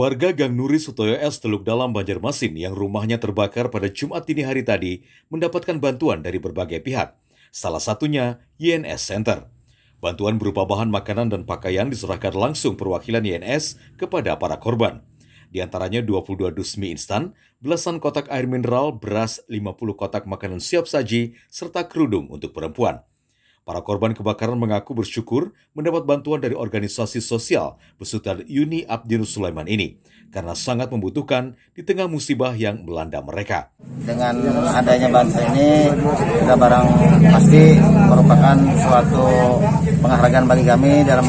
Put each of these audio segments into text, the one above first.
Warga Gang Nuri Sutoyo S Teluk Dalam, Banjarmasin yang rumahnya terbakar pada Jumat dini hari tadi mendapatkan bantuan dari berbagai pihak. Salah satunya YNS Center. Bantuan berupa bahan makanan dan pakaian diserahkan langsung perwakilan YNS kepada para korban. Di antaranya 22 dus mie instan, belasan kotak air mineral, beras, 50 kotak makanan siap saji, serta kerudung untuk perempuan. Para korban kebakaran mengaku bersyukur mendapat bantuan dari organisasi sosial besutan Uni Abdinus Sulaiman ini karena sangat membutuhkan di tengah musibah yang melanda mereka. Dengan adanya bantuan ini, kita barang pasti merupakan suatu penghargaan bagi kami dalam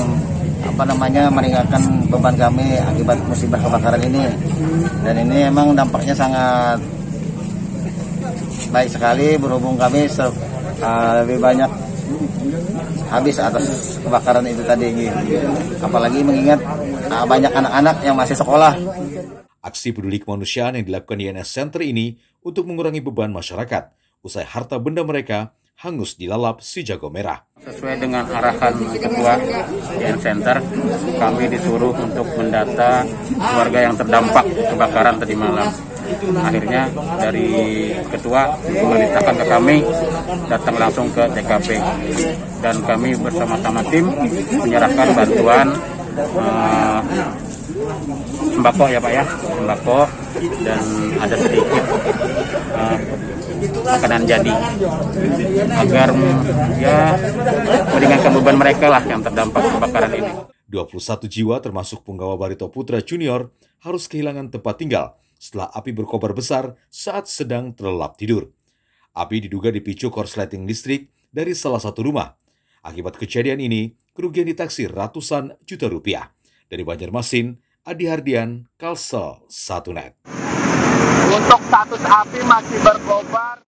meringankan beban kami akibat musibah kebakaran ini. Dan ini memang dampaknya sangat baik sekali berhubung kami lebih banyak habis atas kebakaran itu tadi. Apalagi mengingat banyak anak-anak yang masih sekolah. Aksi peduli kemanusiaan yang dilakukan YNS Center ini untuk mengurangi beban masyarakat usai harta benda mereka hangus dilalap si jago merah. Sesuai dengan arahan Ketua YNS Center, kami disuruh untuk mendata keluarga yang terdampak kebakaran tadi malam. Akhirnya dari Ketua memerintahkan ke kami datang langsung ke TKP dan kami bersama-sama tim menyerahkan bantuan sembako ya Pak ya, sembako dan ada sedikit makanan jadi agar ya meringankan beban mereka lah yang terdampak kebakaran ini. 21 jiwa termasuk punggawa Barito Putra Junior harus kehilangan tempat tinggal setelah api berkobar besar saat sedang terlelap tidur. Api diduga dipicu korsleting listrik dari salah satu rumah. Akibat kejadian ini, kerugian ditaksir ratusan juta rupiah. Dari Banjarmasin, Adi Hardian, Kalsel 1net. Untuk status api masih berkobar.